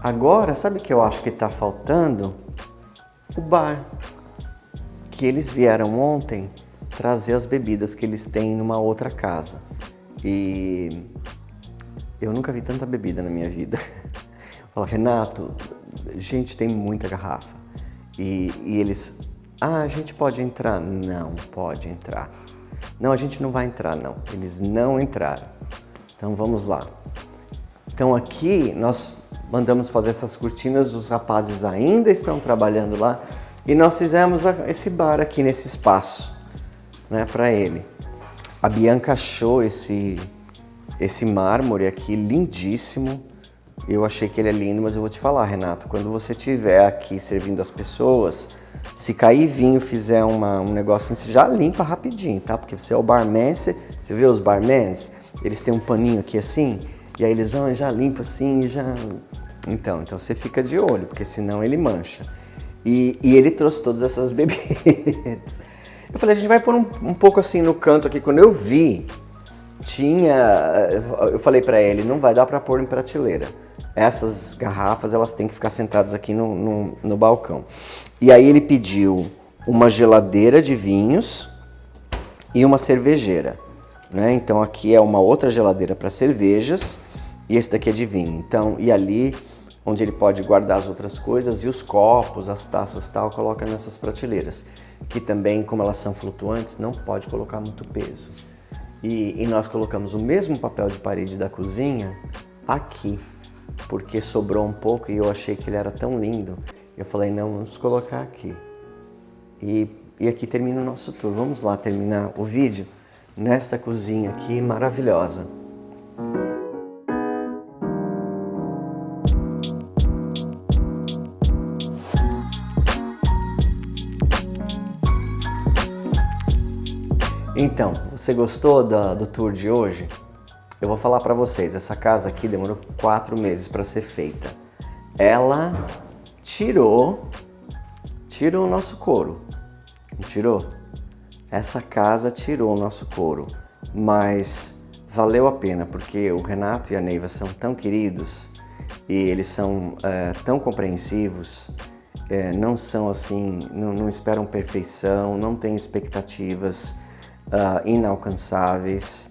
Agora, sabe o que eu acho que está faltando? O bar. Que eles vieram ontem trazer as bebidas que eles têm numa outra casa. E eu nunca vi tanta bebida na minha vida. Fala, Renato, gente, tem muita garrafa. E eles, a gente pode entrar? Não pode entrar. Não, a gente não vai entrar, não. Eles não entraram. Então vamos lá. Então aqui nós mandamos fazer essas cortinas, os rapazes ainda estão trabalhando lá. E nós fizemos esse bar aqui nesse espaço, né, para ele. A Bianca achou esse mármore aqui lindíssimo. Eu achei que ele é lindo, mas eu vou te falar, Renato, quando você estiver aqui servindo as pessoas, se cair vinho, fizer um negócio assim, você já limpa rapidinho, tá? Porque você é o barman, você vê os barmans, eles têm um paninho aqui assim, e aí eles vão e já limpa assim, e já... Então você fica de olho, porque senão ele mancha. E ele trouxe todas essas bebidas. Eu falei, a gente vai pôr um pouco assim no canto aqui. Quando eu vi, eu falei pra ele, não vai dar pra pôr em prateleira. Essas garrafas, elas têm que ficar sentadas aqui no balcão. E aí ele pediu uma geladeira de vinhos e uma cervejeira, né? Então aqui é uma outra geladeira para cervejas e esse daqui é de vinho. Então, e ali onde ele pode guardar as outras coisas e os copos, as taças e tal, coloca nessas prateleiras. Que também, como elas são flutuantes, não pode colocar muito peso. E nós colocamos o mesmo papel de parede da cozinha aqui, porque sobrou um pouco e eu achei que ele era tão lindo. Eu falei, não, vamos colocar aqui. E aqui termina o nosso tour. Vamos lá terminar o vídeo nesta cozinha aqui maravilhosa. Então, você gostou do tour de hoje? Eu vou falar para vocês, essa casa aqui demorou 4 meses para ser feita. Ela tirou o nosso couro. Não tirou? Essa casa tirou o nosso couro, mas valeu a pena, porque o Renato e a Neiva são tão queridos e eles são tão compreensivos, não são assim, não esperam perfeição, não têm expectativas inalcançáveis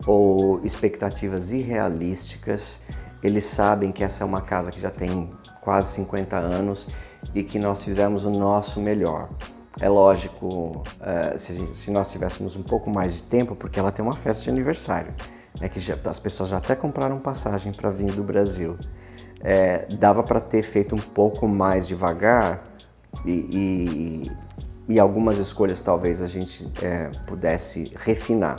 ou expectativas irrealísticas. Eles sabem que essa é uma casa que já tem quase 50 anos e que nós fizemos o nosso melhor. É lógico, se nós tivéssemos um pouco mais de tempo, porque ela tem uma festa de aniversário, né, que as pessoas já até compraram passagem para vir do Brasil. Dava para ter feito um pouco mais devagar e algumas escolhas talvez a gente pudesse refinar.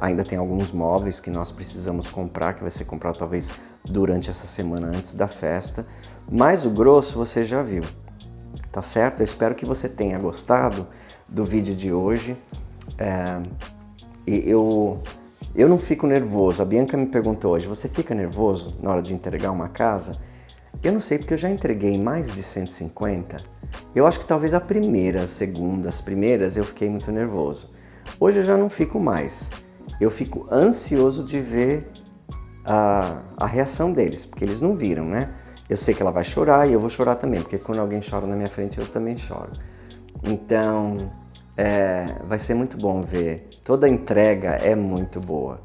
Ainda tem alguns móveis que nós precisamos comprar, que vai ser comprado talvez durante essa semana antes da festa, mas o grosso você já viu. Tá certo? Eu espero que você tenha gostado do vídeo de hoje. Eu não fico nervoso. A Bianca me perguntou hoje, você fica nervoso na hora de entregar uma casa? Eu não sei, porque eu já entreguei mais de 150. Eu acho que talvez a primeira, a segunda, as primeiras eu fiquei muito nervoso. Hoje eu já não fico mais. Eu fico ansioso de ver a reação deles, porque eles não viram, né? Eu sei que ela vai chorar e eu vou chorar também, porque quando alguém chora na minha frente, eu também choro. Então, vai ser muito bom ver. Toda a entrega é muito boa.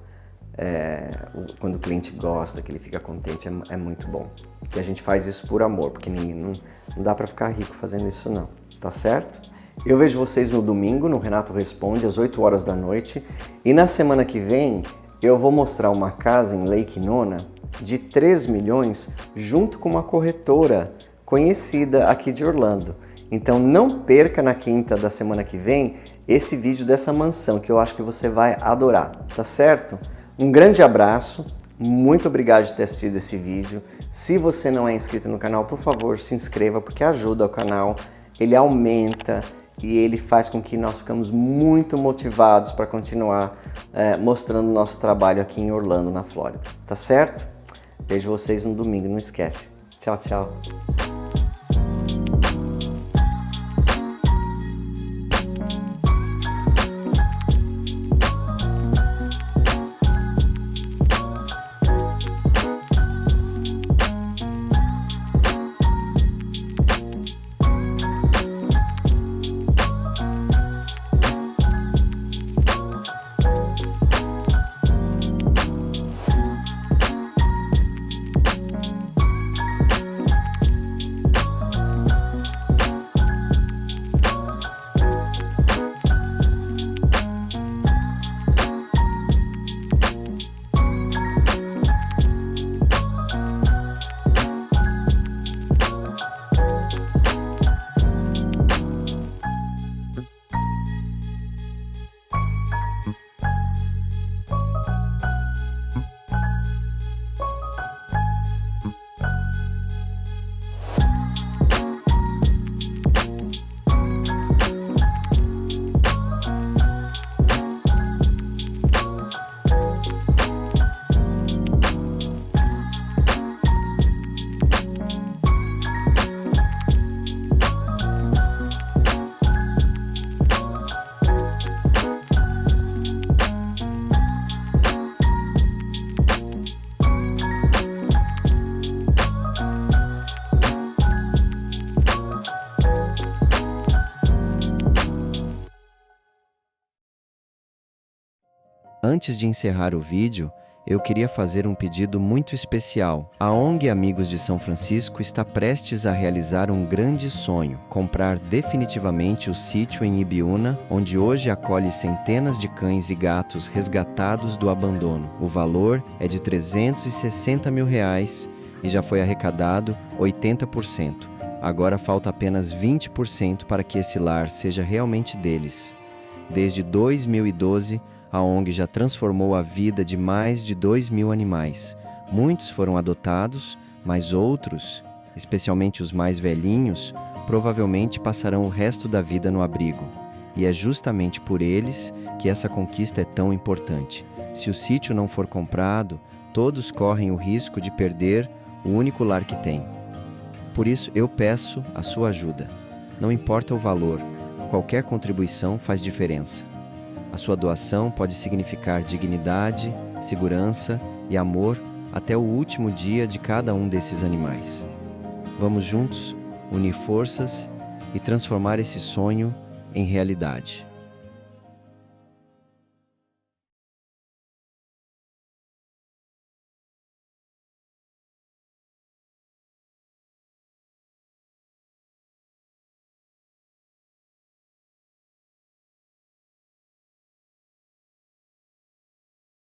Quando o cliente gosta, que ele fica contente, é muito bom. E a gente faz isso por amor, porque não dá pra ficar rico fazendo isso não, tá certo? Eu vejo vocês no domingo, no Renato Responde, às 8 horas da noite. E na semana que vem, eu vou mostrar uma casa em Lake Nona, de 3 milhões, junto com uma corretora conhecida aqui de Orlando. Então não perca na quinta da semana que vem esse vídeo dessa mansão, que eu acho que você vai adorar, tá certo? Um grande abraço, muito obrigado de ter assistido esse vídeo. Se você não é inscrito no canal, por favor, se inscreva, porque ajuda o canal, ele aumenta e ele faz com que nós ficamos muito motivados para continuar mostrando o nosso trabalho aqui em Orlando, na Flórida, tá certo? Vejo vocês no domingo, não esquece. Tchau, tchau. Antes de encerrar o vídeo, eu queria fazer um pedido muito especial. A ONG Amigos de São Francisco está prestes a realizar um grande sonho: comprar definitivamente o sítio em Ibiúna, onde hoje acolhe centenas de cães e gatos resgatados do abandono. O valor é de R$360 mil e já foi arrecadado 80%. Agora falta apenas 20% para que esse lar seja realmente deles. Desde 2012, a ONG já transformou a vida de mais de 2.000 animais. Muitos foram adotados, mas outros, especialmente os mais velhinhos, provavelmente passarão o resto da vida no abrigo. E é justamente por eles que essa conquista é tão importante. Se o sítio não for comprado, todos correm o risco de perder o único lar que têm. Por isso, eu peço a sua ajuda. Não importa o valor, qualquer contribuição faz diferença. A sua doação pode significar dignidade, segurança e amor até o último dia de cada um desses animais. Vamos juntos unir forças e transformar esse sonho em realidade.